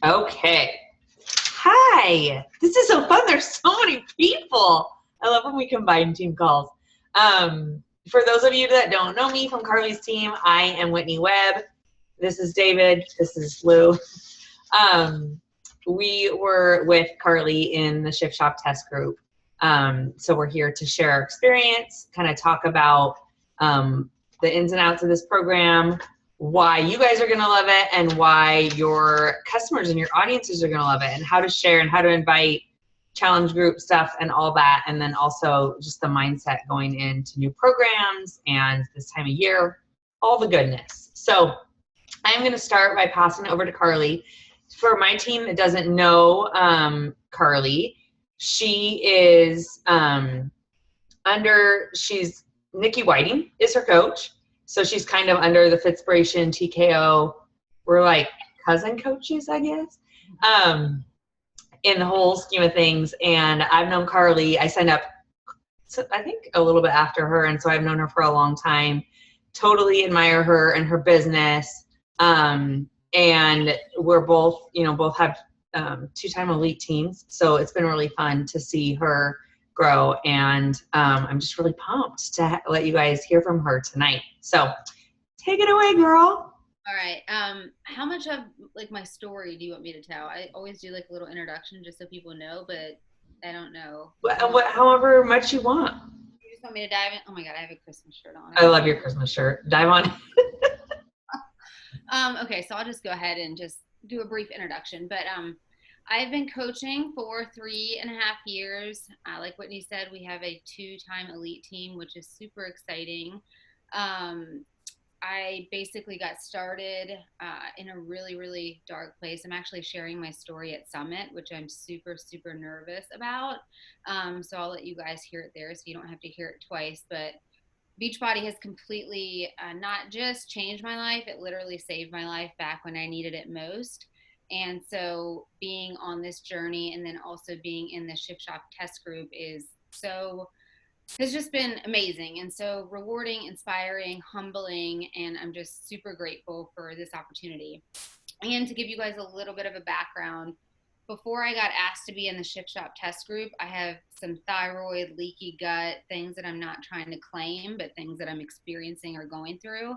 Okay. Hi. This is so fun. There's so many people. I love when we combine team calls. For those of you that don't know me from Carly's team, I am Whitney Webb. This is David. This is Lou. Um, we were with Carly in the Shift Shop test group. So we're here to share our experience, kind of talk about the ins and outs of this program, why you guys are going to love it, and why your customers and your audiences are going to love it, and how to share and how to invite challenge group stuff and all that. And then also just the mindset going into new programs and this time of year, all the goodness. So I'm going to start by passing it over to Carly. For my team that doesn't know Carly, she is she's Nikki Whiting is her coach. So she's kind of under the Fitspiration TKO. We're like cousin coaches, I guess, in the whole scheme of things. And I've known Carly. I signed up, I think, a little bit after her. And so I've known her for a long time. Totally admire her and her business. And we're both have two-time elite teams. So it's been really fun to see her grow. And I'm just really pumped to let you guys hear from her tonight. So take it away, girl. All right. How much of like my story do you want me to tell? I always do like a little introduction just so people know, but I don't know. However much you want. You just want me to dive in? Oh my God, I have a Christmas shirt on. I love your Christmas shirt. Dive on. Okay, so I'll just go ahead and just do a brief introduction. But I've been coaching for 3.5 years. Like Whitney said, we have a 2-time elite team, which is super exciting. I basically got started in a really, really dark place. I'm actually sharing my story at Summit, which I'm super, super nervous about. So I'll let you guys hear it there so you don't have to hear it twice. But Beachbody has completely not just changed my life, it literally saved my life back when I needed it most. And so being on this journey and then also being in the Shift Shop test group has just been amazing and so rewarding, inspiring, humbling, and I'm just super grateful for this opportunity. And to give you guys a little bit of a background, before I got asked to be in the Shift Shop test group, I have some thyroid, leaky gut, things that I'm not trying to claim, but things that I'm experiencing or going through.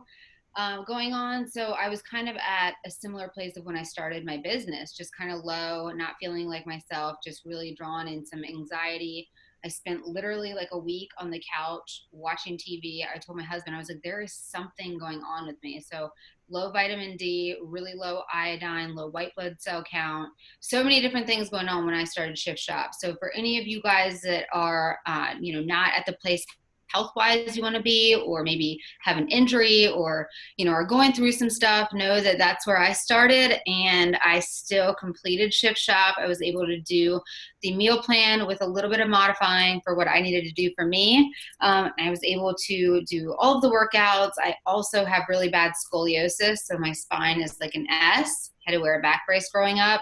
Going on. So I was kind of at a similar place of when I started my business, just kind of low, not feeling like myself, just really drawn in some anxiety. I spent literally like a week on the couch watching TV. I told my husband, I was like, there is something going on with me. So low vitamin D, really low iodine, low white blood cell count, so many different things going on when I started Shift Shop. So for any of you guys that are, not at the place health-wise you want to be, or maybe have an injury or, are going through some stuff, know that that's where I started, and I still completed Shift Shop. I was able to do the meal plan with a little bit of modifying for what I needed to do for me. I was able to do all of the workouts. I also have really bad scoliosis, so my spine is like an S. Had to wear a back brace growing up.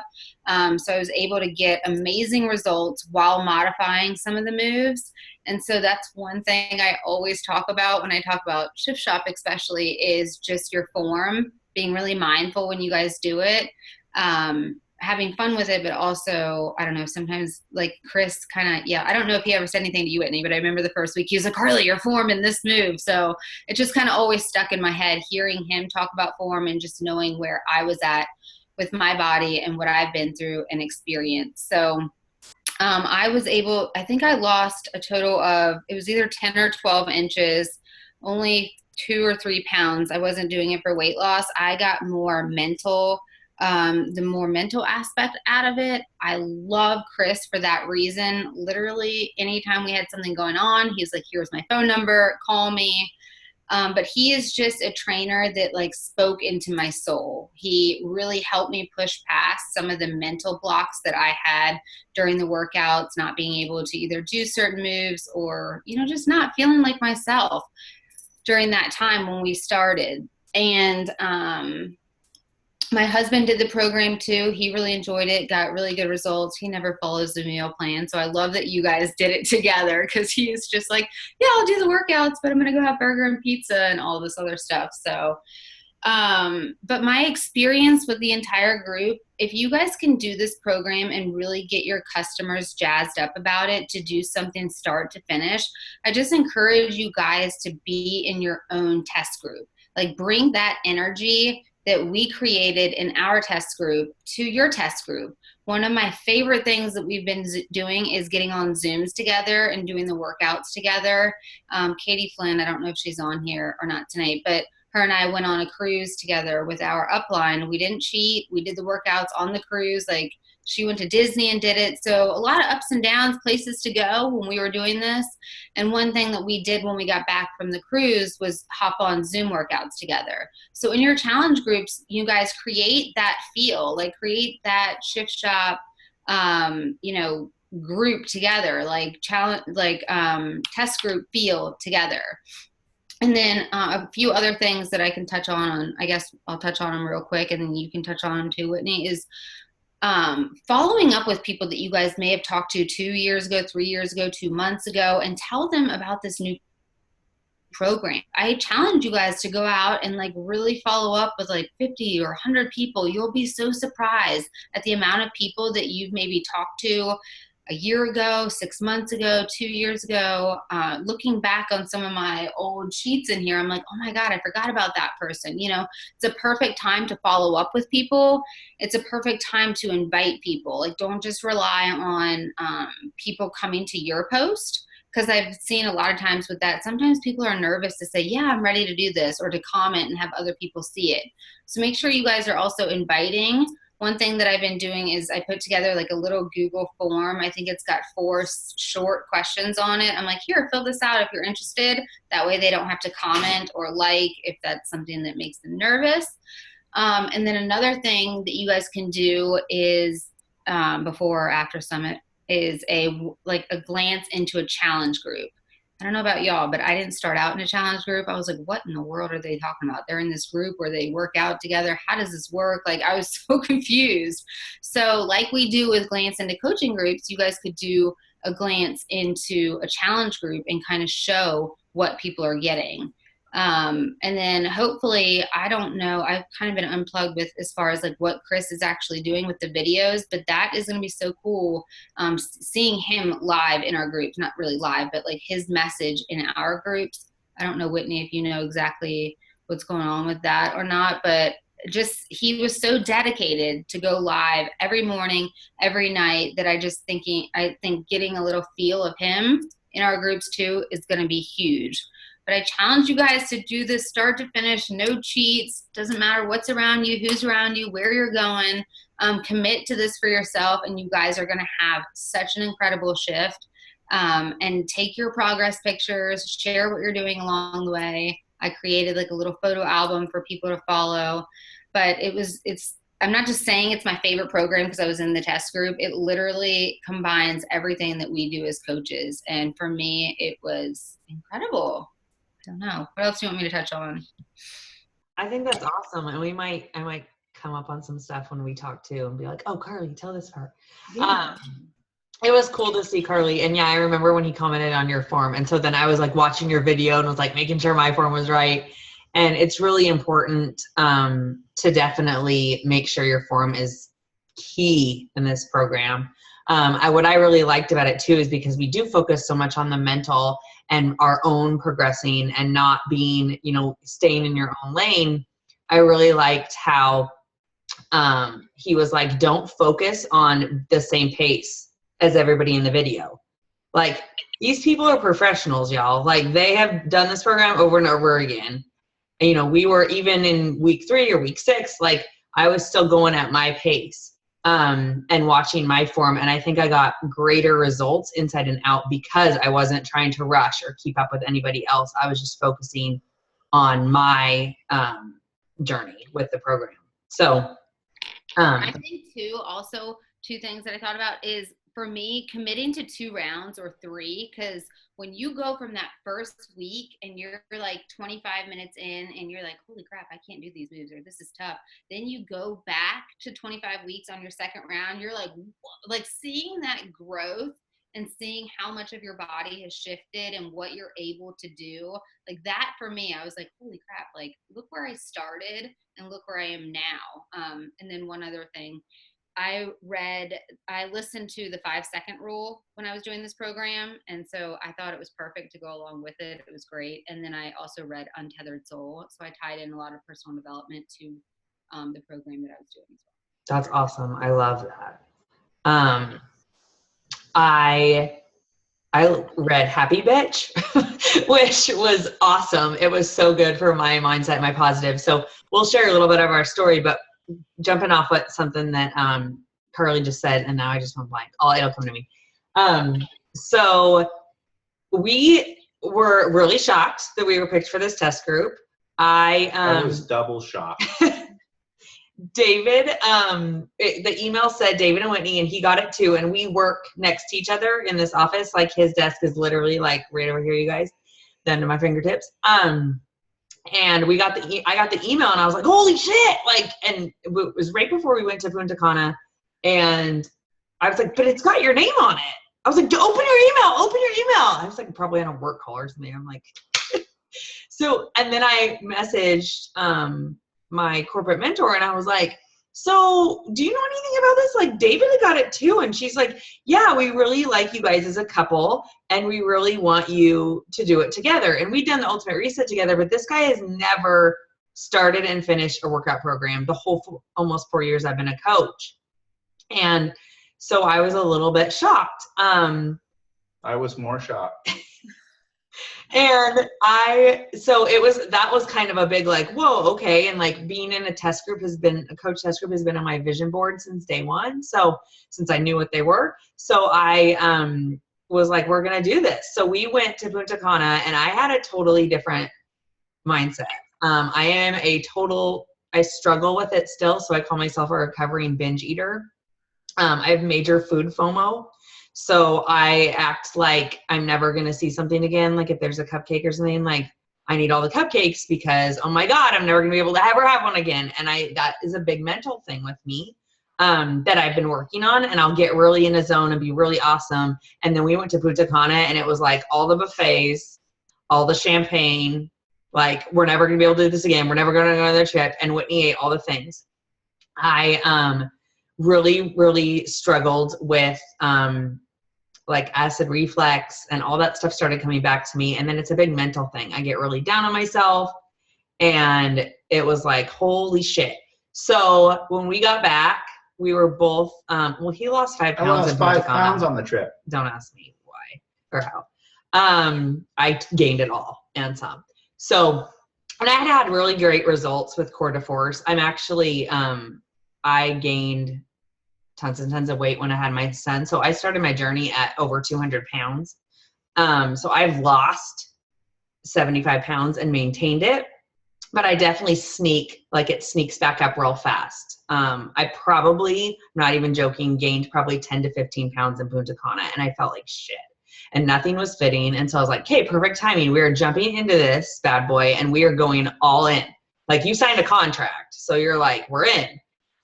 So I was able to get amazing results while modifying some of the moves. And so that's one thing I always talk about when I talk about Shift Shop, especially, is just your form, being really mindful when you guys do it, having fun with it, but also, I don't know, sometimes like Chris I don't know if he ever said anything to you, Whitney, but I remember the first week he was like, Carly, your form in this move. So it just kind of always stuck in my head, hearing him talk about form and just knowing where I was at with my body and what I've been through and experienced. So I think I lost a total of, it was either 10 or 12 inches, only 2 or 3 pounds. I wasn't doing it for weight loss. I got more mental, the more mental aspect out of it. I love Chris for that reason. Literally, anytime we had something going on, he's like, here's my phone number, call me. But he is just a trainer that like spoke into my soul. He really helped me push past some of the mental blocks that I had during the workouts, not being able to either do certain moves or, just not feeling like myself during that time when we started. And my husband did the program too. He really enjoyed it, got really good results. He never follows the meal plan. So I love that you guys did it together, because he's just like, yeah, I'll do the workouts, but I'm going to go have burger and pizza and all this other stuff. So But my experience with the entire group, if you guys can do this program and really get your customers jazzed up about it to do something start to finish, I just encourage you guys to be in your own test group. Like bring that energy that we created in our test group to your test group. One of my favorite things that we've been doing is getting on Zooms together and doing the workouts together. Katie Flynn, I don't know if she's on here or not tonight, but her and I went on a cruise together with our upline. We didn't cheat. We did the workouts on the cruise. Like she went to Disney and did it. So a lot of ups and downs, places to go when we were doing this. And one thing that we did when we got back from the cruise was hop on Zoom workouts together. So in your challenge groups, you guys create that feel, like create that shift shop, group together, like challenge, like test group feel together. And then a few other things that I can touch on, I guess I'll touch on them real quick and then you can touch on them too, Whitney, is following up with people that you guys may have talked to 2 years ago, 3 years ago, 2 months ago, and tell them about this new program. I challenge you guys to go out and like really follow up with like 50 or 100 people. You'll be so surprised at the amount of people that you've maybe talked to a year ago, 6 months ago, 2 years ago. Looking back on some of my old sheets in here, I'm like, oh my God, I forgot about that person. You know, it's a perfect time to follow up with people. It's a perfect time to invite people. Like, don't just rely on people coming to your post. Because I've seen a lot of times with that, sometimes people are nervous to say, yeah, I'm ready to do this, or to comment and have other people see it. So make sure you guys are also inviting. One thing that I've been doing is I put together like a little Google form. I think it's got 4 short questions on it. I'm like, here, fill this out if you're interested. That way they don't have to comment or like if that's something that makes them nervous. And then another thing that you guys can do is before or after summit is a glance into a challenge group. I don't know about y'all, but I didn't start out in a challenge group. I was like, what in the world are they talking about? They're in this group where they work out together. How does this work? Like, I was so confused. So like we do with glance into coaching groups, you guys could do a glance into a challenge group and kind of show what people are getting. And then hopefully, I don't know, I've kind of been unplugged with as far as like what Chris is actually doing with the videos, but that is going to be so cool. Seeing him live in our groups, not really live, but like his message in our groups. I don't know, Whitney, if you know exactly what's going on with that or not, but just he was so dedicated to go live every morning, every night, that I think getting a little feel of him in our groups too is going to be huge. But I challenge you guys to do this start to finish, no cheats. Doesn't matter what's around you, who's around you, where you're going. Commit to this for yourself, and you guys are going to have such an incredible shift. And take your progress pictures, share what you're doing along the way. I created like a little photo album for people to follow. But I'm not just saying it's my favorite program because I was in the test group. It literally combines everything that we do as coaches. And for me, it was incredible. I don't know. What else do you want me to touch on? I think that's awesome. And I might come up on some stuff when we talk too and be like, oh, Carly, tell this part. Yeah. It was cool to see Carly. And yeah, I remember when he commented on your form. And so then I was like watching your video and was like making sure my form was right. And it's really important to definitely make sure your form is key in this program. What I really liked about it too is because we do focus so much on the mental and our own progressing and not being, staying in your own lane. I really liked how he was like, don't focus on the same pace as everybody in the video. Like, these people are professionals, y'all. Like, they have done this program over and over again. And, we were even in week 3 or week 6, like I was still going at my pace. And watching my form. And I think I got greater results inside and out because I wasn't trying to rush or keep up with anybody else. I was just focusing on my journey with the program. So I think too, also 2 things that I thought about is, for me, committing to 2 rounds or 3, because when you go from that first week and you're like 25 minutes in and you're like, holy crap, I can't do these moves, or this is tough. Then you go back to 25 weeks on your second round. You're like seeing that growth and seeing how much of your body has shifted and what you're able to do, like that for me, I was like, holy crap, like look where I started and look where I am now. And then one other thing, I listened to the 5-second rule when I was doing this program. And so I thought it was perfect to go along with it. It was great. And then I also read Untethered Soul. So I tied in a lot of personal development to the program that I was doing as well. That's awesome. I love that. I read Happy Bitch, which was awesome. It was so good for my mindset, my positive. So we'll share a little bit of our story, but jumping off what something that Carly just said, and now I just went blank. It'll come to me. So we were really shocked that we were picked for this test group. I was double shocked. David, the email said David and Whitney, and he got it too. And we work next to each other in this office. Like his desk is literally like right over here, you guys, down to my fingertips. And I got the email, and I was like, holy shit! Like, and it was right before we went to Punta Cana, and I was like, but it's got your name on it. I was like, open your email. I was like, probably on a work call or something. I'm like, so, and then I messaged my corporate mentor, and I was like, so do you know anything about this? Like, David got it too. And she's like, yeah, we really like you guys as a couple, and we really want you to do it together. And we've done the Ultimate Reset together, but this guy has never started and finished a workout program the whole almost 4 years I've been a coach. And so I was a little bit shocked. I was more shocked. And that was kind of a big like, whoa, okay. And like being in a coach test group has been on my vision board since day one. So since I knew what they were, so I was like, we're going to do this. So we went to Punta Cana, and I had a totally different mindset. I struggle with it still. So I call myself a recovering binge eater. I have major food FOMO. So I act like I'm never going to see something again. Like if there's a cupcake or something, like I need all the cupcakes because, oh my God, I'm never going to be able to ever have one again. And that is a big mental thing with me that I've been working on, and I'll get really in a zone and be really awesome. And then we went to Punta Cana, and it was like all the buffets, all the champagne, like we're never going to be able to do this again. We're never going to go on another trip. And Whitney ate all the things. I really, really struggled with like acid reflux, and all that stuff started coming back to me. And then it's a big mental thing. I get really down on myself, and it was like, holy shit. So when we got back, we were both, he lost 5 pounds. I lost 5 pounds on the trip. Don't ask me why or how. I gained it all and some. So, and I had really great results with Core de Force. I'm actually, I gained tons and tons of weight when I had my son. So I started my journey at over 200 pounds. So I've lost 75 pounds and maintained it, but I definitely it sneaks back up real fast. I probably, I'm not even joking, gained probably 10 to 15 pounds in Punta Cana, and I felt like shit and nothing was fitting. And so I was like, okay, perfect timing. We are jumping into this bad boy, and we are going all in. Like, you signed a contract, so you're like, we're in.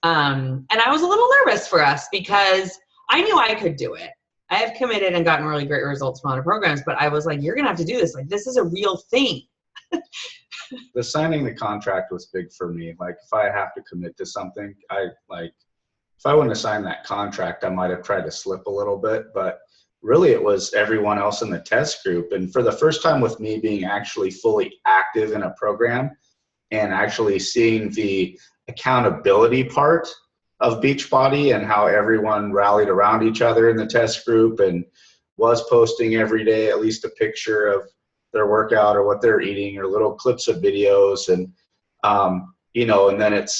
And I was a little nervous for us because I knew I could do it. I have committed and gotten really great results from other programs, but I was like, you're going to have to do this. Like, this is a real thing. The signing the contract was big for me. Like, if I have to commit to something, if I wouldn't have signed that contract, I might have tried to slip a little bit, but really it was everyone else in the test group. And for the first time with me being actually fully active in a program and actually seeing the accountability part of Beachbody and how everyone rallied around each other in the test group and was posting every day at least a picture of their workout or what they're eating or little clips of videos. And and then it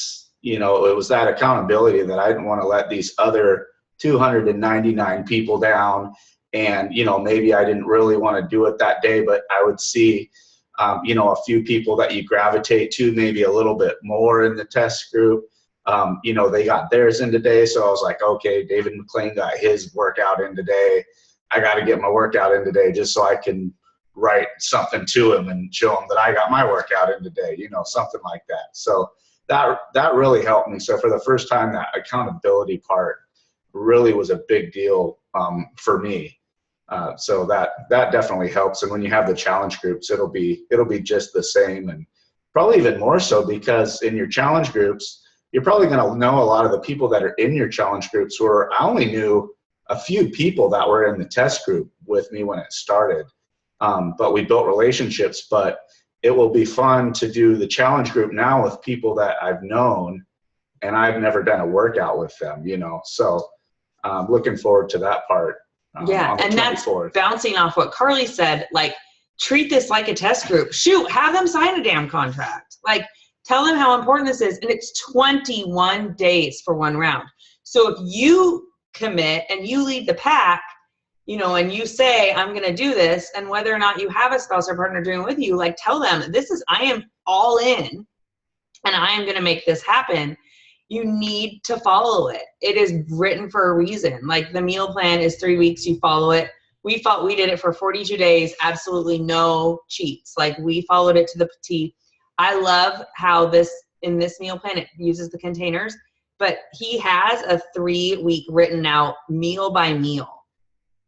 was that accountability that I didn't want to let these other 299 people down. And maybe I didn't really want to do it that day, but I would see a few people that you gravitate to maybe a little bit more in the test group. They got theirs in today. So I was like, okay, David McLean got his workout in today. I got to get my workout in today just so I can write something to him and show him that I got my workout in today, something like that. So that really helped me. So for the first time, that accountability part really was a big deal for me. So that definitely helps. And when you have the challenge groups, it'll be just the same, and probably even more so, because in your challenge groups, you're probably going to know a lot of the people that are in your challenge groups. Where I only knew a few people that were in the test group with me when it started, but we built relationships. But it will be fun to do the challenge group now with people that I've known, and I've never done a workout with them, So looking forward to that part. Yeah, and that's bouncing off what Carly said, like, treat this like a test group. Shoot, have them sign a damn contract. Like, tell them how important this is. And it's 21 days for one round. So if you commit and you lead the pack, and you say, I'm going to do this, and whether or not you have a spouse or partner doing it with you, like, tell them, I am all in, and I am going to make this happen. You need to follow it. It is written for a reason. Like, the meal plan is 3 weeks. You follow it. We did it for 42 days. Absolutely no cheats. Like, we followed it to the T. I love how in this meal plan, it uses the containers, but he has a 3-week written out meal by meal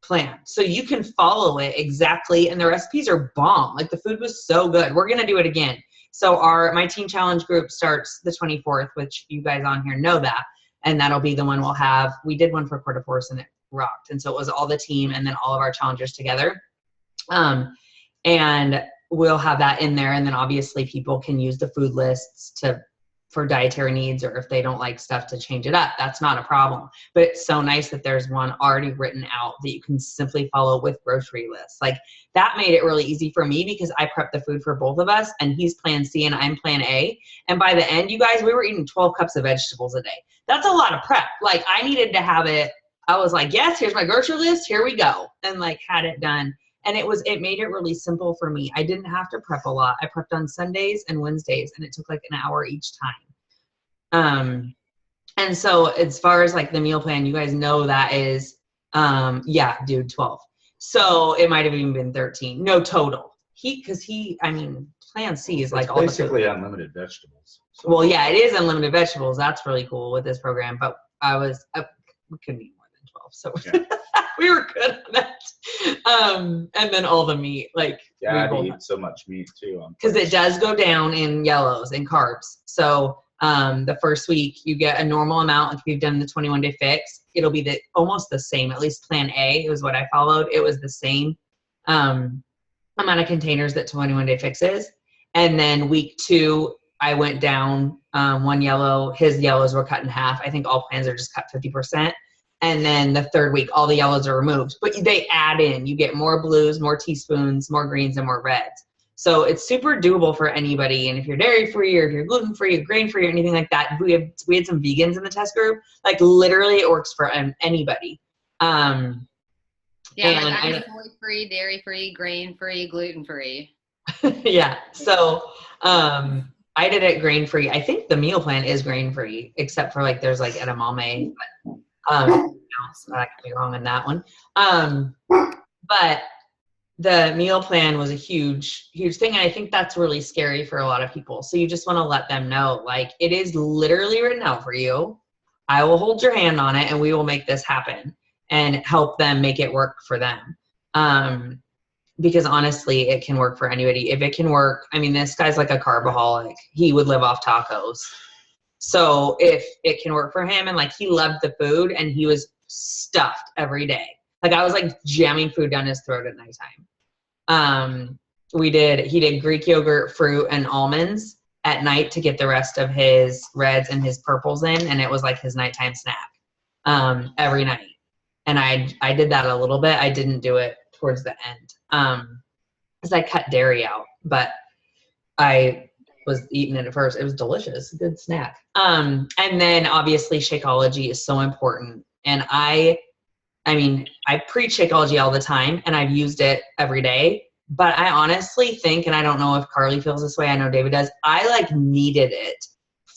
plan. So you can follow it exactly. And the recipes are bomb. Like, the food was so good. We're going to do it again. So my teen challenge group starts the 24th, which you guys on here know that. And that'll be the one we'll have. We did one for quarter force and it rocked. And so it was all the team and then all of our challengers together. And we'll have that in there. And then obviously people can use the food lists for dietary needs, or if they don't like stuff to change it up, that's not a problem. But it's so nice that there's one already written out that you can simply follow with grocery lists. Like, that made it really easy for me, because I prepped the food for both of us, and he's plan C and I'm plan A. And by the end, you guys, we were eating 12 cups of vegetables a day. That's a lot of prep. Like, I needed to have it. I was like, yes, here's my grocery list. Here we go. And like, had it done. And it made it really simple for me. I didn't have to prep a lot. I prepped on Sundays and Wednesdays, and it took like an hour each time. And so as far as like the meal plan, you guys know that is, 12. So it might've even been 13. No, total. Plan C is like all basically unlimited vegetables. So. Well, yeah, it is unlimited vegetables. That's really cool with this program. But we couldn't eat more than 12. So yeah. We were good on that. And then all the meat, like. Yeah, I eat so much meat too. Because it does go down in yellows and carbs. So the first week you get a normal amount. If you've done the 21-day fix, it'll be almost the same. At least plan A was what I followed. It was the same amount of containers that 21-day fix is. And then week 2, I went down one yellow. His yellows were cut in half. I think all plans are just cut 50%. And then the 3rd week, all the yellows are removed. But they add in. You get more blues, more teaspoons, more greens, and more reds. So it's super doable for anybody. And if you're dairy-free, or if you're gluten-free, or grain-free, or anything like that, we had some vegans in the test group. Like, literally, it works for anybody. Yeah, I'm soy-free, dairy-free, grain-free, gluten-free. Yeah. So I did it grain-free. I think the meal plan is grain-free, except for like there's like edamame. So I could be wrong on that one. But the meal plan was a huge, huge thing. And I think that's really scary for a lot of people. So you just want to let them know, like, it is literally written out for you. I will hold your hand on it and we will make this happen and help them make it work for them. Because honestly, it can work for anybody. If it can work, this guy's like a carbaholic. He would live off tacos. So if it can work for him, and like, he loved the food and he was stuffed every day. Like, I was like jamming food down his throat at nighttime. He did Greek yogurt, fruit, and almonds at night to get the rest of his reds and his purples in. And it was like his nighttime snack, every night. And I did that a little bit. I didn't do it towards the end. Cause I cut dairy out, but I was eating it at first. It was delicious. Good snack. And then obviously Shakeology is so important. And I preach Shakeology all the time and I've used it every day, but I honestly think, and I don't know if Carly feels this way, I know David does, I like needed it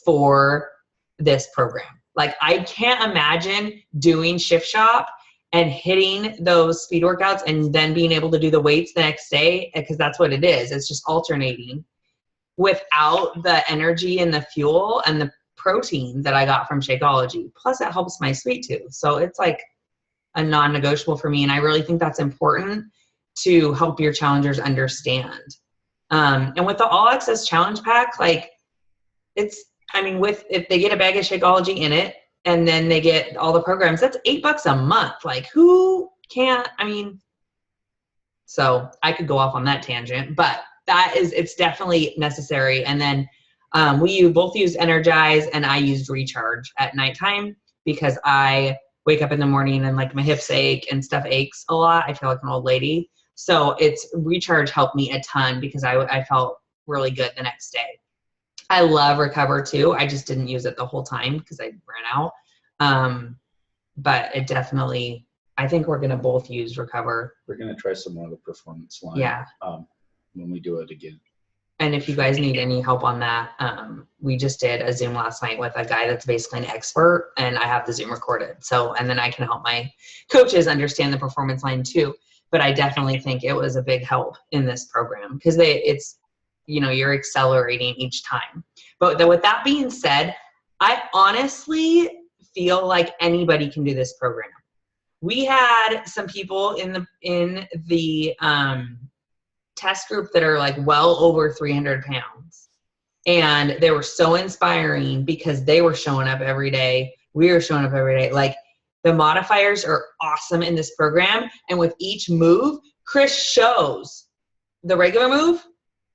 for this program. Like, I can't imagine doing Shift Shop and hitting those speed workouts and then being able to do the weights the next day, because that's what it is. It's just alternating, without the energy and the fuel and the protein that I got from Shakeology. Plus it helps my sweet tooth. So it's like, a non-negotiable for me. And I really think that's important to help your challengers understand. And with the All Access Challenge Pack, like if they get a bag of Shakeology in it and then they get all the programs, that's $8 a month. Like who can't, so I could go off on that tangent, but it's definitely necessary. And then we both use Energize and I used Recharge at nighttime because I wake up in the morning and like my hips ache and stuff aches a lot. I feel like an old lady. So Recharge helped me a ton because I felt really good the next day. I love Recover too. I just didn't use it the whole time because I ran out. But it definitely, I think we're going to both use Recover. We're going to try some more of the performance line. Yeah. When we do it again. And if you guys need any help on that, we just did a Zoom last night with a guy that's basically an expert, and I have the Zoom recorded. So, and then I can help my coaches understand the performance line too. But I definitely think it was a big help in this program because you're accelerating each time. But with that being said, I honestly feel like anybody can do this program. We had some people in the test group that are like well over 300 pounds. And they were so inspiring because they were showing up every day. We were showing up every day. Like the modifiers are awesome in this program. And with each move, Chris shows the regular move,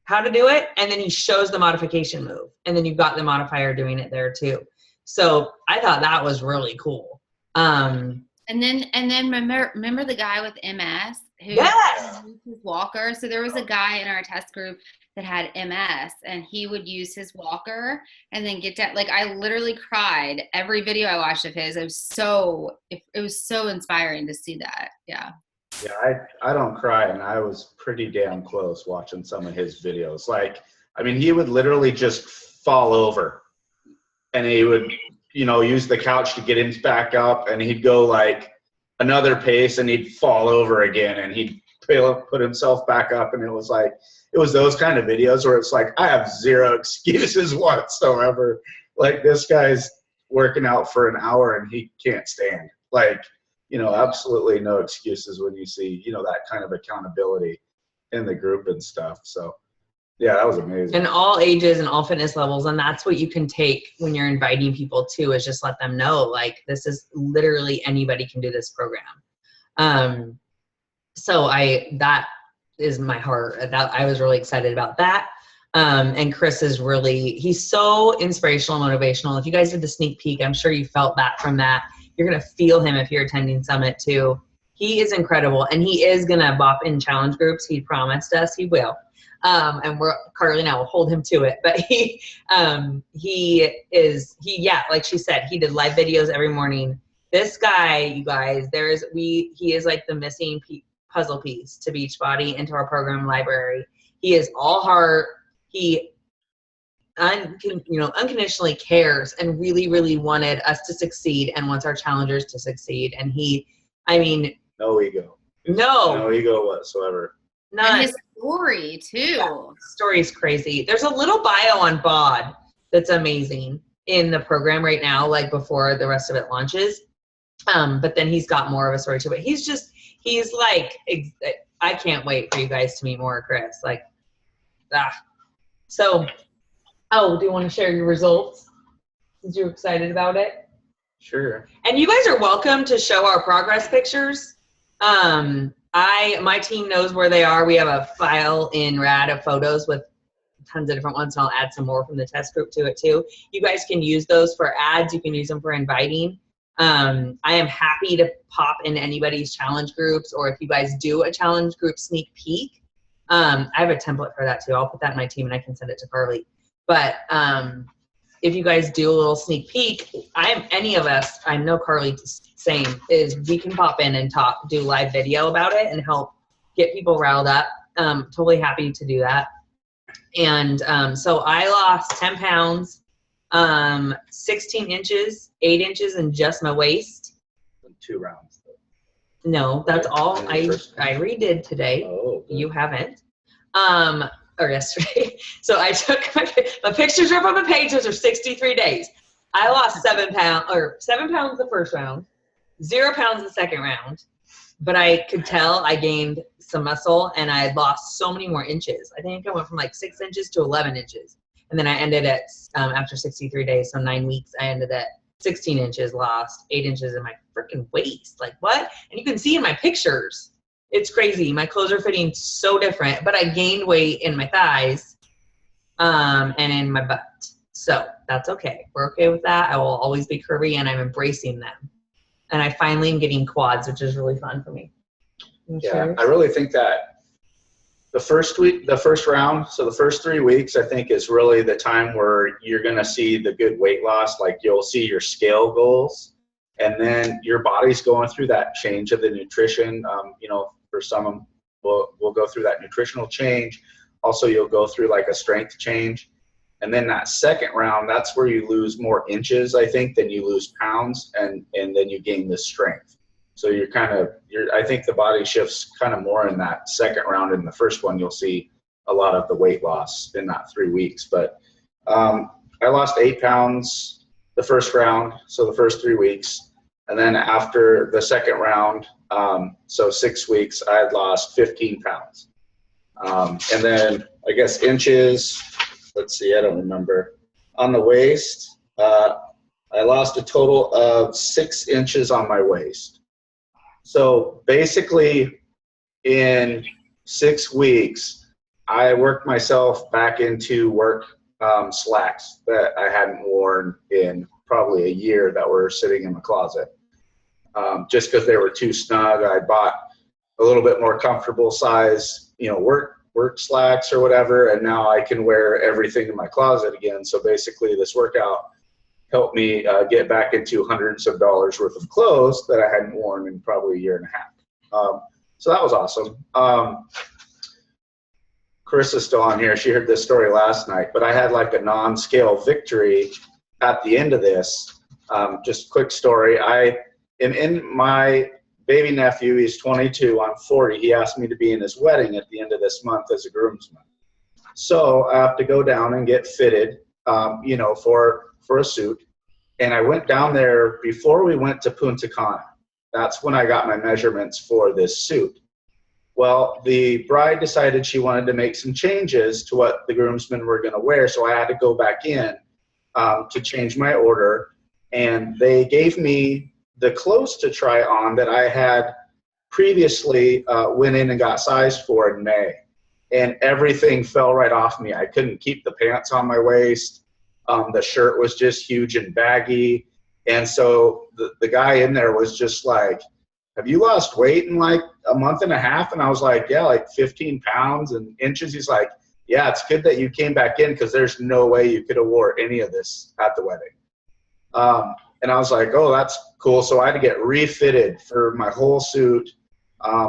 how to do it. And then he shows the modification move. And then you've got the modifier doing it there too. So I thought that was really cool. And then remember the guy with MS who yes! used his walker? So there was a guy in our test group that had MS and he would use his walker and then get down. Like I literally cried every video I watched of his. It was so inspiring to see that. Yeah. Yeah, I don't cry, and I was pretty damn close watching some of his videos. Like, he would literally just fall over and he would, use the couch to get him back up, and he'd go like another pace and he'd fall over again and he'd put himself back up. And it was those kind of videos where it's like, I have zero excuses whatsoever. Like this guy's working out for an hour and he can't stand. Like, absolutely no excuses when you see, that kind of accountability in the group and stuff. So yeah, that was amazing. And all ages and all fitness levels. And that's what you can take when you're inviting people too, is just let them know, like, this is literally anybody can do this program. So that is my heart. I was really excited about that. And Chris he's so inspirational and motivational. If you guys did the sneak peek, I'm sure you felt that from that. You're going to feel him if you're attending Summit too. He is incredible. And he is going to bop in challenge groups. He promised us he will. And Carly and I will hold him to it, but like she said, he did live videos every morning. This guy, you guys, he is like the missing puzzle piece to Beachbody into our program library. He is all heart. He unconditionally cares and really, really wanted us to succeed and wants our challengers to succeed. And no ego. No ego whatsoever. None. And his story too. Yeah, story is crazy. There's a little bio on Bod that's amazing in the program right now, like before the rest of it launches. But then he's got more of a story to it. He's like, I can't wait for you guys to meet more of Chris. So, do you want to share your results since you're excited about it? Sure. And you guys are welcome to show our progress pictures. My team knows where they are. We have a file in RAD of photos with tons of different ones, and I'll add some more from the test group to it too. You guys can use those for ads. You can use them for inviting. I am happy to pop in anybody's challenge groups, or if you guys do a challenge group sneak peek, I have a template for that too. I'll put that in my team and I can send it to Carly. But if you guys do a little sneak peek, I know Carly's same, is we can pop in and do live video about it and help get people riled up. Totally happy to do that. And so I lost 10 pounds, 16 inches, 8 inches in just my waist. 2 rounds. No, that's all I redid today. Oh, okay. You haven't. Or yesterday. So I took my pictures are up on the page. Those are 63 days. I lost 7 pounds the first round. 0 pounds the second round, but I could tell I gained some muscle and I lost so many more inches. I think I went from like 6 inches to 11 inches. And then I ended at, after 63 days, so 9 weeks, I ended at 16 inches lost, 8 inches in my freaking waist. Like, what? And you can see in my pictures, it's crazy. My clothes are fitting so different, but I gained weight in my thighs and in my butt. So that's okay. We're okay with that. I will always be curvy, and I'm embracing them. And I finally am getting quads, which is really fun for me. Yeah, I really think that the first round, so the first 3 weeks, I think is really the time where you're going to see the good weight loss. Like you'll see your scale goals, and then your body's going through that change of the nutrition. You know, for some, we'll go through that nutritional change. Also, you'll go through like a strength change. And then that second round, that's where you lose more inches, I think, than you lose pounds, and then you gain the strength. So I think the body shifts kind of more in that second round. In the first one, you'll see a lot of the weight loss in that 3 weeks. But I lost 8 pounds the first round, so the first 3 weeks. And then after the second round, so 6 weeks, I had lost 15 pounds. And then I guess inches, let's see, I don't remember. On the waist, I lost a total of 6 inches on my waist. So basically in 6 weeks, I worked myself back into work slacks that I hadn't worn in probably a year that were sitting in the closet. Just because they were too snug, I bought a little bit more comfortable size, work slacks or whatever, and now I can wear everything in my closet again. So basically this workout helped me get back into hundreds of dollars worth of clothes that I hadn't worn in probably a year and a half. So that was awesome. Carissa's still on here. She heard this story last night, but I had like a non-scale victory at the end of this. Just quick story. I am in my baby nephew, he's 22, I'm 40. He asked me to be in his wedding at the end of this month as a groomsman. So I have to go down and get fitted, for a suit. And I went down there before we went to Punta Cana. That's when I got my measurements for this suit. Well, the bride decided she wanted to make some changes to what the groomsmen were going to wear. So I had to go back in to change my order. And they gave me the clothes to try on that I had previously went in and got sized for in May. And everything fell right off me. I couldn't keep the pants on my waist. The shirt was just huge and baggy. And so the guy in there was just like, have you lost weight in like a month and a half? And I was like, yeah, like 15 pounds and inches. He's like, yeah, it's good that you came back in because there's no way you could have wore any of this at the wedding. And I was like, oh, that's cool. So I had to get refitted for my whole suit.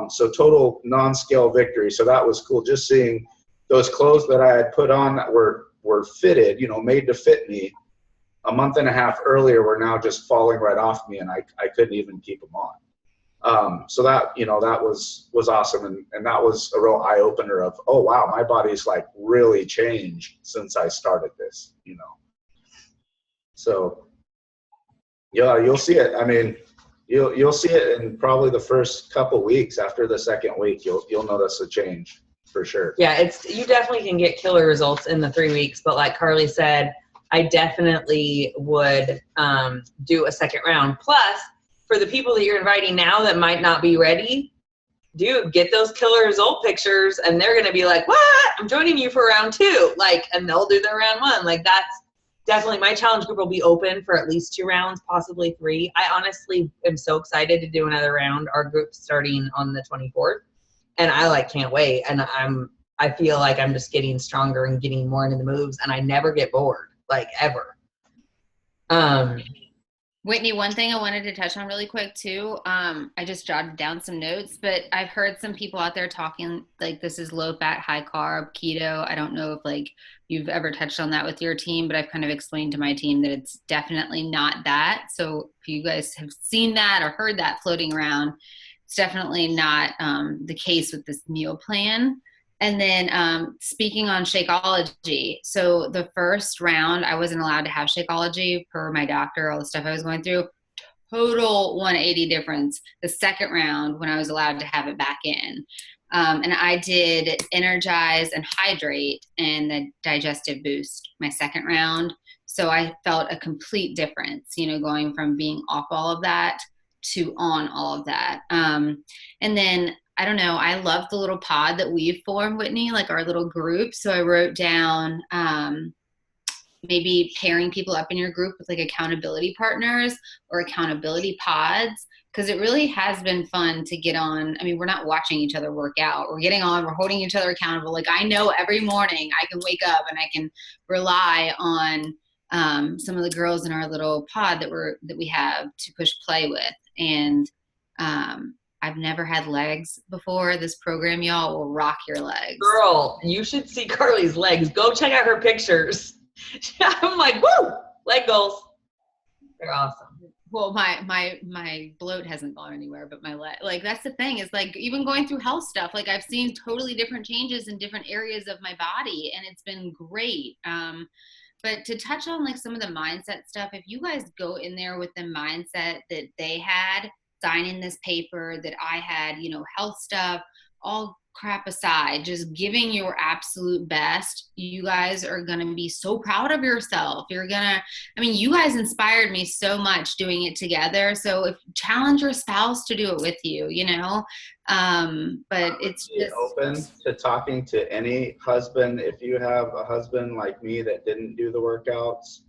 So total non-scale victory. So that was cool. Just seeing those clothes that I had put on that were fitted, made to fit me a month and a half earlier were now just falling right off me, and I couldn't even keep them on. So that, that was awesome. And that was a real eye opener of, oh, wow, my body's like really changed since I started this, So yeah, you'll see it. I mean, you'll see it in probably the first couple weeks. After the second week, you'll notice a change for sure. Yeah, you definitely can get killer results in the 3 weeks, but like Carly said, I definitely would do a second round. Plus, for the people that you're inviting now that might not be ready, dude, get those killer result pictures, and they're gonna be like, "What? I'm joining you for round 2," and they'll do their round 1. That's definitely, my challenge group will be open for at least 2 rounds, possibly 3. I honestly am so excited to do another round. Our group's starting on the 24th, and I can't wait. And I feel like I'm just getting stronger and getting more into the moves, and I never get bored, ever. Whitney, one thing I wanted to touch on really quick too. I just jotted down some notes, but I've heard some people out there talking this is low fat, high carb, keto. I don't know if you've ever touched on that with your team, but I've kind of explained to my team that it's definitely not that. So if you guys have seen that or heard that floating around, it's definitely not the case with this meal plan. And then speaking on Shakeology, so the first round, I wasn't allowed to have Shakeology per my doctor, all the stuff I was going through. total 180 difference the second round when I was allowed to have it back in. And I did Energize and Hydrate and the Digestive Boost my second round. So I felt a complete difference, you know, going from being off all of that to on all of that. And then, I don't know, I love the little pod that we've formed, Whitney, like our little group. So I wrote down maybe pairing people up in your group with like accountability partners or accountability pods, because it really has been fun to get on. I mean, we're not watching each other work out. We're getting on, we're holding each other accountable. Like I know every morning I can wake up and I can rely on some of the girls in our little pod that we have to push play with. And I've never had legs before. This program, y'all, will rock your legs. Girl, you should see Carly's legs. Go check out her pictures. I'm like, woo, leg goals. They're awesome. Well, my bloat hasn't gone anywhere, but my leg, like that's the thing, is like even going through health stuff, like I've seen totally different changes in different areas of my body, and it's been great. But to touch on like some of the mindset stuff, if you guys go in there with the mindset that they had, signing this paper, that I had, you know, health stuff, all crap aside, just giving your absolute best, you guys are going to be so proud of yourself. You're going to, I mean, you guys inspired me so much doing it together. So if challenge your spouse to do it with you, you know, but it's just open to talking to any husband. If you have a husband like me that didn't do the workouts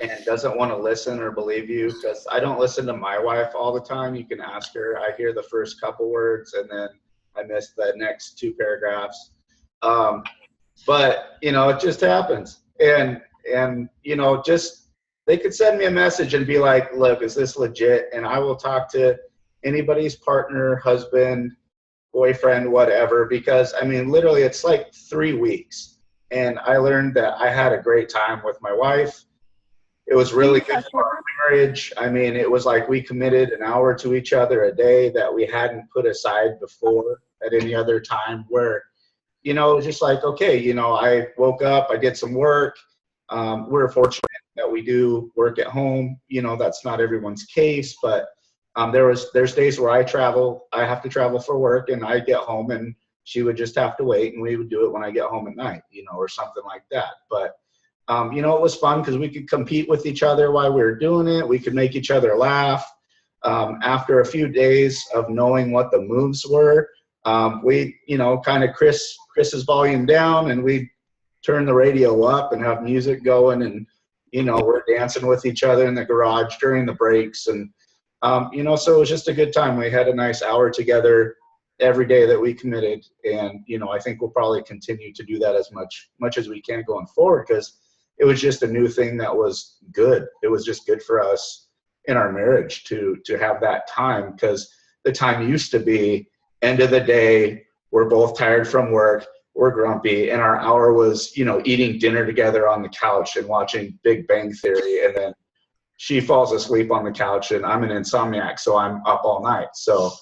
and doesn't want to listen or believe you, because I don't listen to my wife all the time. You can ask her. I hear the first couple words and then I missed the next 2 paragraphs. But, you know, it just happens. And, you know, just, they could send me a message and be like, look, is this legit? And I will talk to anybody's partner, husband, boyfriend, whatever, because I mean, literally it's like 3 weeks. And I learned that I had a great time with my wife. It was really good for our marriage. I mean, it was like we committed an hour to each other a day that we hadn't put aside before at any other time, where, you know, it was just like, okay, you know, I woke up, I did some work. We're fortunate that we do work at home. You know, that's not everyone's case, but there's days where I have to travel for work, and I get home and she would just have to wait, and we would do it when I get home at night, you know, or something like that. But you know, it was fun because we could compete with each other while we were doing it. We could make each other laugh. After a few days of knowing what the moves were, we, you know, kind of Chris's volume down, and we turn the radio up and have music going, and, you know, we're dancing with each other in the garage during the breaks. And, you know, so it was just a good time. We had a nice hour together every day that we committed. And, you know, I think we'll probably continue to do that as much as we can going forward, because it was just a new thing that was good. It was just good for us in our marriage to have that time, because the time used to be end of the day, we're both tired from work, we're grumpy, and our hour was, you know, eating dinner together on the couch and watching Big Bang Theory, and then she falls asleep on the couch and I'm an insomniac, so I'm up all night. So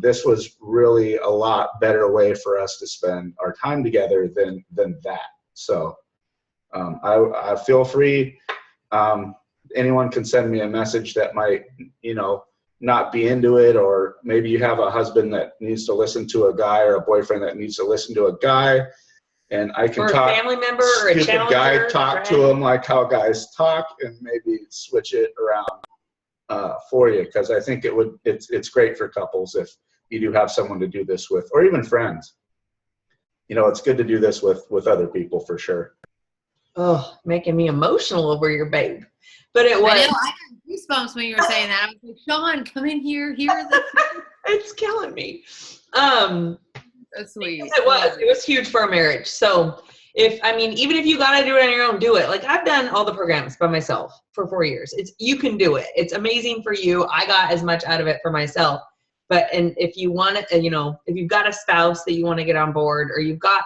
this was really a lot better way for us to spend our time together than that. So I feel free. Anyone can send me a message that might, you know, not be into it, or maybe you have a husband that needs to listen to a guy, or a boyfriend that needs to listen to a guy, and I can or talk. A family member or a stupid guy, talk to him like how guys talk, and maybe switch it around for you, because I think it's great for couples if you do have someone to do this with, or even friends. You know, it's good to do this with other people for sure. Oh, making me emotional over your babe. But it was. I know, I got goosebumps when you were saying that. I was like, Sean, come in here, hear this. It's killing me. That's sweet. It was huge for our marriage. So even if you got to do it on your own, do it. Like, I've done all the programs by myself for 4 years. You can do it. It's amazing for you. I got as much out of it for myself. And if you want to, you know, if you've got a spouse that you want to get on board, or you've got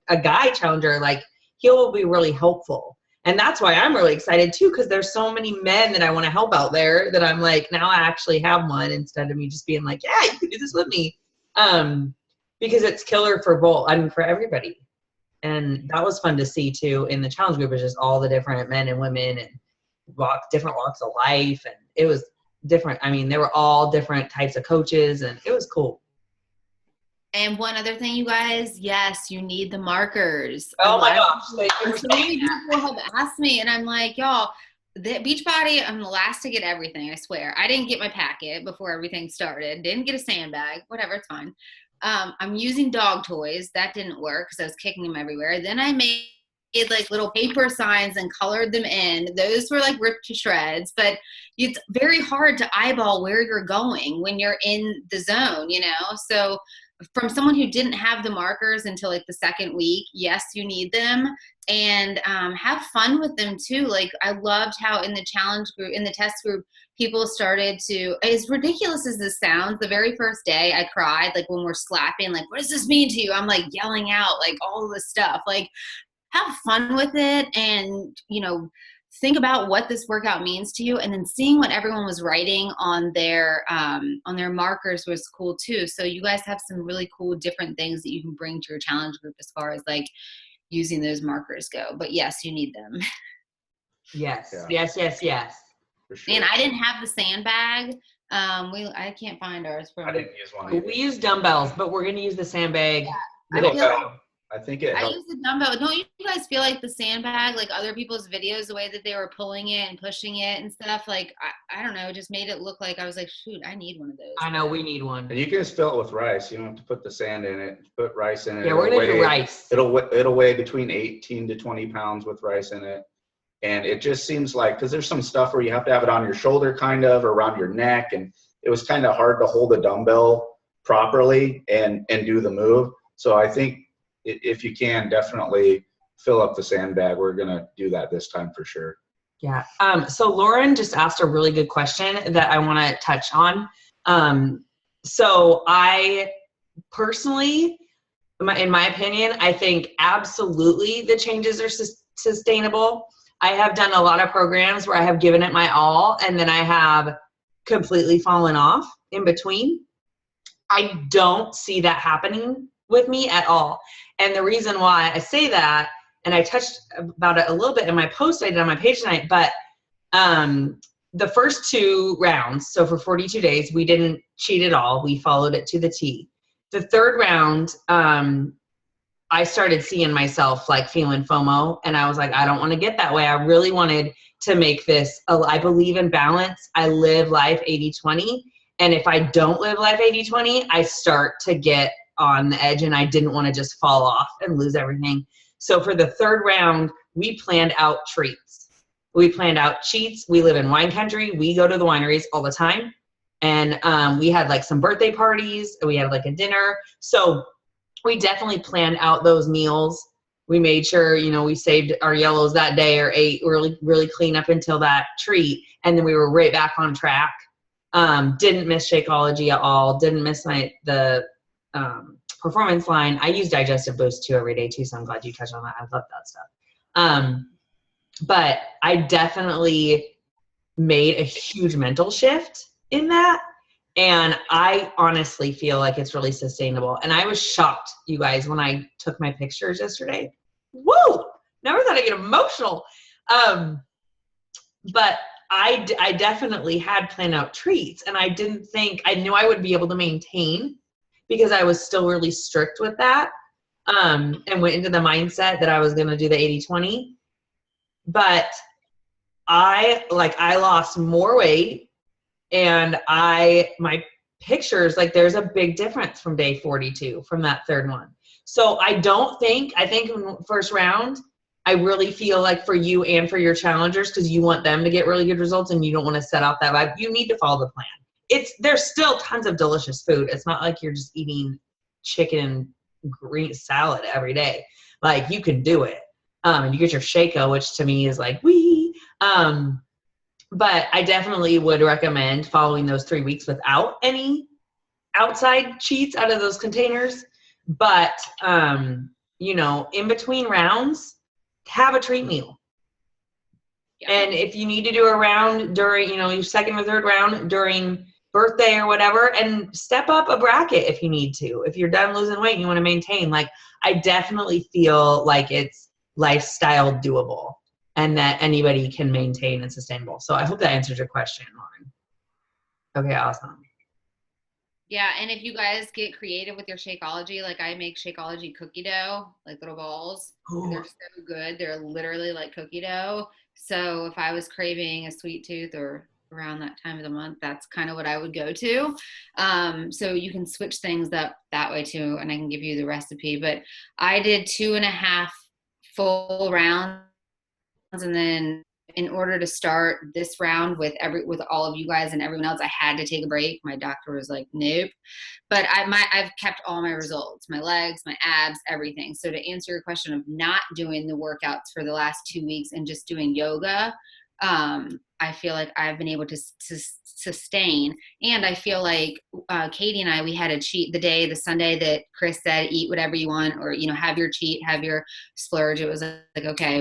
a guy challenger, like, he will be really helpful. And that's why I'm really excited too, because there's so many men that I want to help out there that I'm like, now I actually have one, instead of me just being like, yeah, you can do this with me. Because it's killer for both, for everybody. And that was fun to see too in the challenge group, is just all the different men and women and different walks of life. And it was different. I mean, they were all different types of coaches, and it was cool. And one other thing, you guys, yes, you need the markers. Oh my gosh. So many people have asked me, and I'm like, y'all, the Beachbody, I'm the last to get everything, I swear. I didn't get my packet before everything started. Didn't get a sandbag. Whatever, it's fine. I'm using dog toys. That didn't work because I was kicking them everywhere. Then I made like little paper signs and colored them in. Those were like ripped to shreds, but it's very hard to eyeball where you're going when you're in the zone, you know? So from someone who didn't have the markers until like the second week, yes, you need them, and have fun with them too. Like I loved how in the challenge group, in the test group, people started to, as ridiculous as this sounds, the very first day I cried, like when we're slapping, like, what does this mean to you? I'm like yelling out like all of this stuff, like have fun with it, and, you know, think about what this workout means to you, and then seeing what everyone was writing on their markers was cool too. So you guys have some really cool different things that you can bring to your challenge group as far as like using those markers go. But yes, you need them. Yes. Yeah. Yes. For sure. And I didn't have the sandbag. I can't find ours. I didn't use one either. We use dumbbells, but we're gonna use the sandbag. Yeah. I think it I helped. use the dumbbell. Don't you guys feel like the sandbag, like other people's videos, the way that they were pulling it and pushing it and stuff, like, I don't know, just made it look like I was like, shoot, I need one of those. I know, we need one. And you can just fill it with rice. You don't have to put the sand in it. Put rice in it. Yeah, we're gonna do rice. It'll weigh between 18 to 20 pounds with rice in it. And it just seems like, because there's some stuff where you have to have it on your shoulder kind of, or around your neck, and it was kind of hard to hold a dumbbell properly and do the move. So I think if you can, definitely fill up the sandbag. We're going to do that this time for sure. Yeah. So Lauren just asked a really good question that I want to touch on. So I personally, in my opinion, I think absolutely the changes are sustainable. I have done a lot of programs where I have given it my all, and then I have completely fallen off in between. I don't see that happening with me at all. And the reason why I say that, and I touched about it a little bit in my post I did on my page tonight, but the first 2 rounds, so for 42 days, we didn't cheat at all. We followed it to the T. The third round, I started seeing myself like feeling FOMO, and I was like, I don't want to get that way. I really wanted to make this, I believe in balance. I live life 80-20. And if I don't live life 80-20, I start to get on the edge, and I didn't want to just fall off and lose everything. So for the third round, we planned out treats. We planned out cheats. We live in wine country. We go to the wineries all the time. And we had like some birthday parties. We had like a dinner. So we definitely planned out those meals. We made sure, you know, we saved our yellows that day or ate really, really clean up until that treat. And then we were right back on track. Didn't miss Shakeology at all. Didn't miss the performance line. I use Digestive Boost too every day too, so I'm glad you touched on that. I love that stuff. But I definitely made a huge mental shift in that, and I honestly feel like it's really sustainable. And I was shocked, you guys, when I took my pictures yesterday. Woo! Never thought I'd get emotional. But I definitely had planned out treats, and I didn't think, I knew I would be able to maintain because I was still really strict with that, and went into the mindset that I was going to do the 80-20. But I lost more weight, and my pictures, like there's a big difference from day 42 from that third one. So I think in the first round, I really feel like for you and for your challengers, because you want them to get really good results and you don't want to set out that vibe, you need to follow the plan. There's still tons of delicious food. It's not like you're just eating chicken and green salad every day. Like, you can do it. And you get your Shaco, which to me is like, wee. But I definitely would recommend following those 3 weeks without any outside cheats out of those containers. But, you know, in between rounds, have a treat meal. Yeah. And if you need to do a round during, you know, your second or third round during birthday or whatever, and step up a bracket if you need to. If you're done losing weight and you want to maintain, like, I definitely feel like it's lifestyle doable and that anybody can maintain and sustainable. So I hope that answers your question, Lauren. Okay, awesome. Yeah, and if you guys get creative with your Shakeology, like I make Shakeology cookie dough, like little balls. And they're so good. They're literally like cookie dough. So if I was craving a sweet tooth or around that time of the month, that's kind of what I would go to. So you can switch things up that way too, and I can give you the recipe. But I did 2.5 full rounds, and then in order to start this round with all of you guys and everyone else, I had to take a break. My doctor was like, nope. But I've kept all my results, my legs, my abs, everything. So to answer your question of not doing the workouts for the last 2 weeks and just doing yoga, I feel like I've been able to sustain. And I feel like Katie and I, we had a cheat the Sunday that Chris said, eat whatever you want, or, have your cheat, have your splurge. It was like, okay,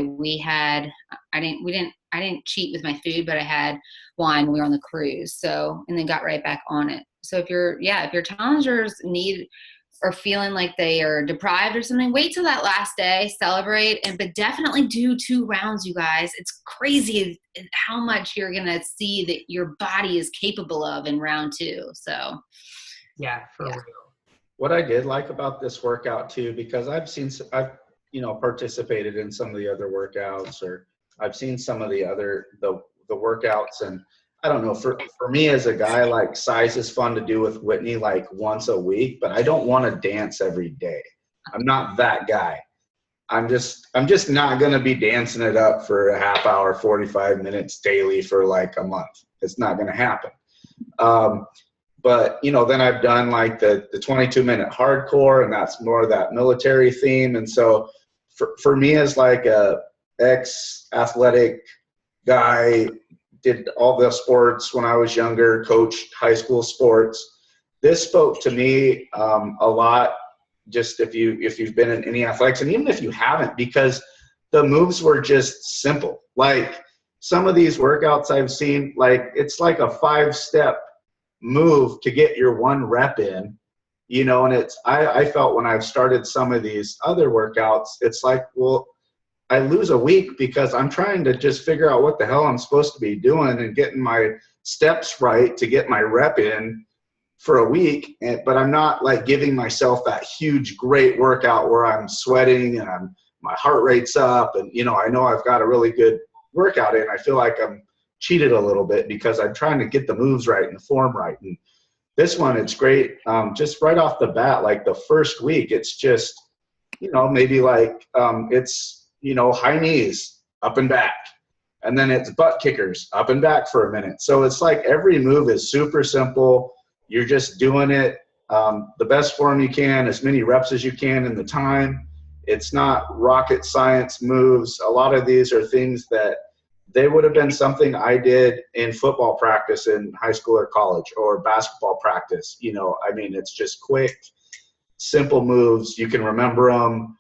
I didn't cheat with my food, but I had wine when we were on the cruise. So, and then got right back on it. So if your challengers or feeling like they are deprived or something, wait till that last day, celebrate, but definitely do 2 rounds, you guys. It's crazy how much you're going to see that your body is capable of in round 2. So yeah, for real. What I did like about this workout too, because I've participated in some of the other workouts, or I've seen some of the workouts, and I don't know, for me as a guy, like size is fun to do with Whitney like once a week, but I don't want to dance every day. I'm not that guy. I'm just not going to be dancing it up for a half hour, 45 minutes daily for like a month. It's not going to happen. But then I've done like the 22-minute hardcore, and that's more of that military theme. And so for me as like a ex-athletic guy, did all the sports when I was younger, coached high school sports. This spoke to me a lot, just if you've been in any athletics, and even if you haven't, because the moves were just simple. Like some of these workouts I've seen, like it's like a 5-step move to get your 1 rep in, and I felt when I've started some of these other workouts, it's like, well, I lose a week because I'm trying to just figure out what the hell I'm supposed to be doing and getting my steps right to get my rep in for a week. But I'm not like giving myself that huge, great workout where I'm sweating and my heart rate's up. And, I know I've got a really good workout in. I feel like I'm cheated a little bit because I'm trying to get the moves right and the form right. And this one, it's great. Just right off the bat, like the first week, it's just, maybe like it's, high knees up and back, and then it's butt kickers up and back for a minute. So it's like every move is super simple. You're just doing it the best form you can, as many reps as you can in the time. It's not rocket science moves. A lot of these are things that they would have been something I did in football practice in high school or college, or basketball practice. It's just quick, simple moves. You can remember them.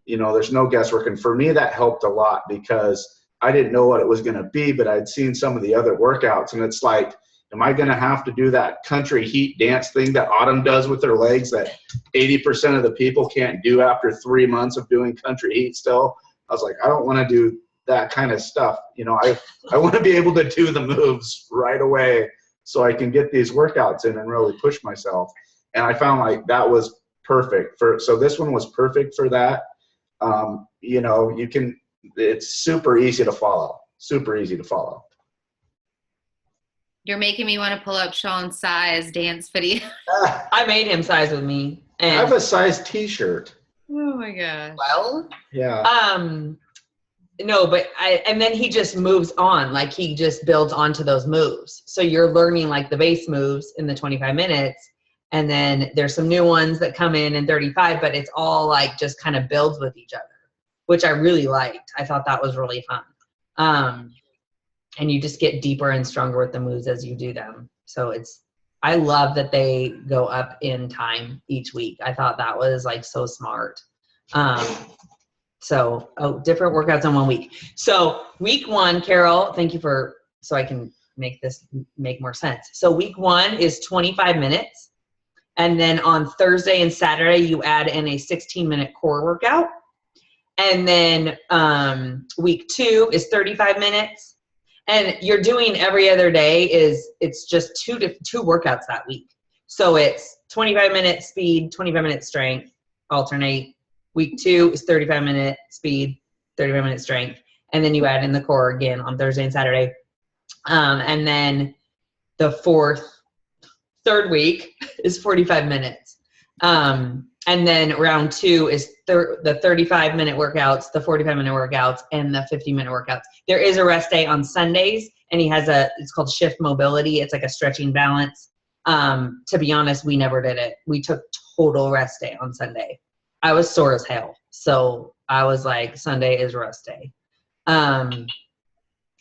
There's no guesswork. And for me, that helped a lot because I didn't know what it was going to be, but I'd seen some of the other workouts, and it's like, am I going to have to do that country heat dance thing that Autumn does with her legs that 80% of the people can't do after 3 months of doing country heat still? I was like, I don't want to do that kind of stuff. I want to be able to do the moves right away so I can get these workouts in and really push myself. And I found like that was perfect so this one was perfect for that. It's super easy to follow. You're making me want to pull up Sean's size dance video. I made him size with me. And I have a size t-shirt. Oh my gosh. Well, yeah. No, but and then he just moves on, like he just builds onto those moves. So you're learning like the base moves in the 25 minutes. And then there's some new ones that come in 35, but it's all like just kind of builds with each other, which I really liked. I thought that was really fun. And you just get deeper and stronger with the moves as you do them. So I love that they go up in time each week. I thought that was like so smart. Different workouts in 1 week. So week 1, Carol, thank you so I can make this make more sense. So week 1 is 25 minutes. And then on Thursday and Saturday, you add in a 16-minute core workout. And then week 2 is 35 minutes. And you're doing every other day it's just two workouts that week. So it's 25-minute speed, 25-minute strength, alternate. Week 2 is 35-minute speed, 35-minute strength. And then you add in the core again on Thursday and Saturday. And then the third week is 45 minutes. And then round 2 is the 35-minute workouts, the 45-minute workouts, and the 50-minute workouts. There is a rest day on Sundays, and he has it's called shift mobility. It's like a stretching balance. To be honest, we never did it. We took total rest day on Sunday. I was sore as hell. So I was like, Sunday is rest day. And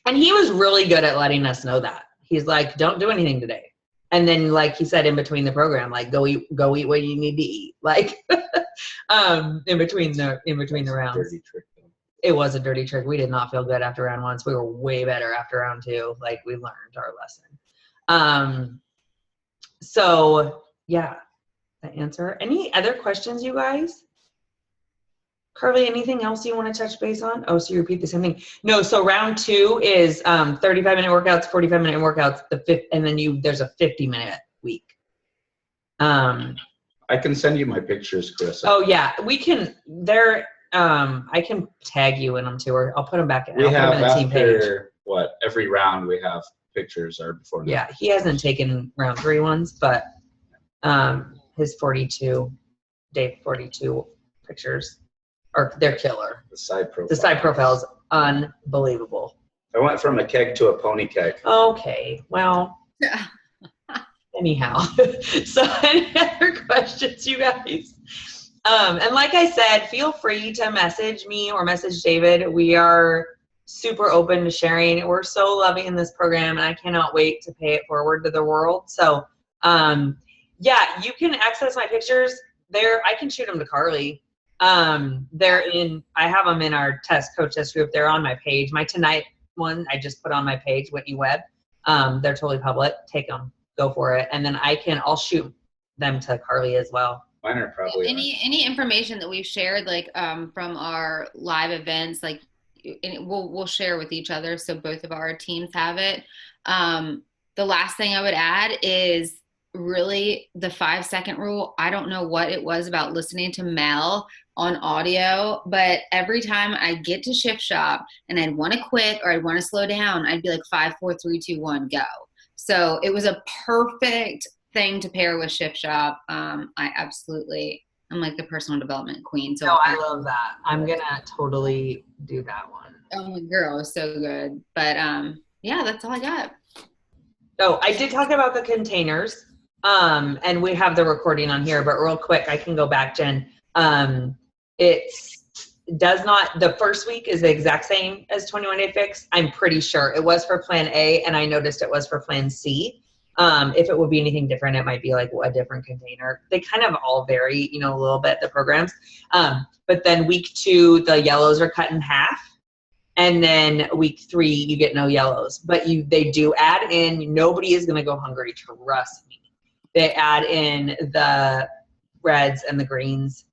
he was really good at letting us know that. He's like, don't do anything today. And then, like he said, in between the program, like go eat what you need to eat. Like, in between the rounds. Dirty trick. It was a dirty trick. We did not feel good after round 1. So we were way better after round 2. Like, we learned our lesson. So yeah, that answer. Any other questions, you guys? Carly, anything else you want to touch base on? Oh, so you repeat the same thing. No, so round 2 is 35-minute workouts, 45-minute workouts, and then there's a 50-minute week. I can send you my pictures, Chris. Oh yeah, we can. I can tag you in them too, or I'll put them back in. We have put them in the team page. Every round we have pictures or before. Yeah, he hasn't taken round 3 ones, but his 42 pictures. Or they're killer. The side profile. The side profile is unbelievable. I went from a keg to a pony keg. Okay, well, anyhow. So any other questions, you guys? And like I said, feel free to message me or message David. We are super open to sharing. We're so loving this program, and I cannot wait to pay it forward to the world. So, yeah, you can access my pictures there. I can shoot them to Carly. I have them in our coach test group. They're on my page. My tonight one, I just put on my page, Whitney Webb. They're totally public. Take them, go for it. And then I'll shoot them to Carly as well. Mine are probably any information that we've shared, like, from our live events, like, we'll share with each other. So both of our teams have it. The last thing I would add is really the 5-second rule. I don't know what it was about listening to Mel on audio, but every time I get to Shift Shop and I'd want to quit or I'd want to slow down, I'd be like 5, 4, 3, 2, 1, go. So it was a perfect thing to pair with Shift Shop. I'm like the personal development queen. So I love that. I'm going to totally do that one. Oh my girl, so good. But yeah, that's all I got. Oh, I did talk about the containers. And we have the recording on here, but real quick, I can go back, Jen. The first week is the exact same as 21 Day Fix. I'm pretty sure it was for plan A, and I noticed it was for plan C. If it would be anything different, it might be like a different container. They kind of all vary, a little bit, the programs. But then week 2, the yellows are cut in half. And then week 3, you get no yellows. But they do add in, nobody is going to go hungry, trust me. They add in the reds and the greens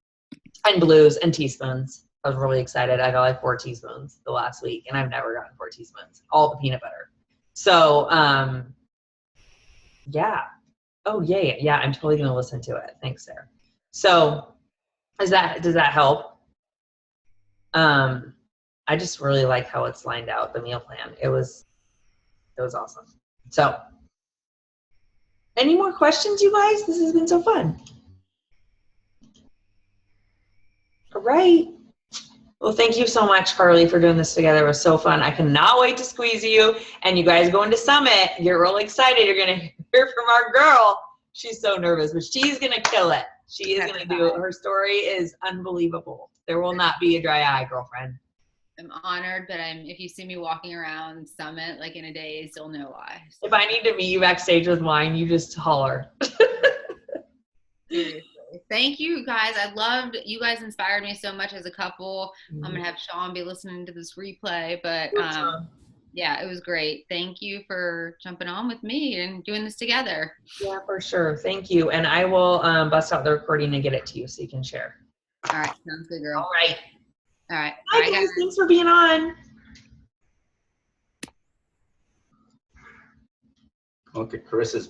and blues and teaspoons. I was really excited. I got like 4 teaspoons the last week, and I've never gotten 4 teaspoons. All the peanut butter. So, yeah. Oh, yeah. I'm totally going to listen to it. Thanks, Sarah. So, does that help? I just really like how it's lined out, the meal plan. It was awesome. So, any more questions, you guys? This has been so fun. All right. Well, thank you so much, Carly, for doing this together. It was so fun. I cannot wait to squeeze you. And you guys going to Summit. You're really excited. You're going to hear from our girl. She's so nervous, but she's going to kill it. She is going to do it. Her story is unbelievable. There will not be a dry eye, girlfriend. I'm honored, but if you see me walking around Summit like in a daze, you'll know why. So. If I need to meet you backstage with wine, you just holler. Seriously. Thank you guys. You guys inspired me so much as a couple. I'm gonna have Sean be listening to this replay, but yeah, it was great. Thank you for jumping on with me and doing this together. Yeah, for sure. Thank you. And I will bust out the recording and get it to you so you can share. All right, sounds good, girl. All right. All right. Bye, guys. Thanks for being on. Look at Carissa's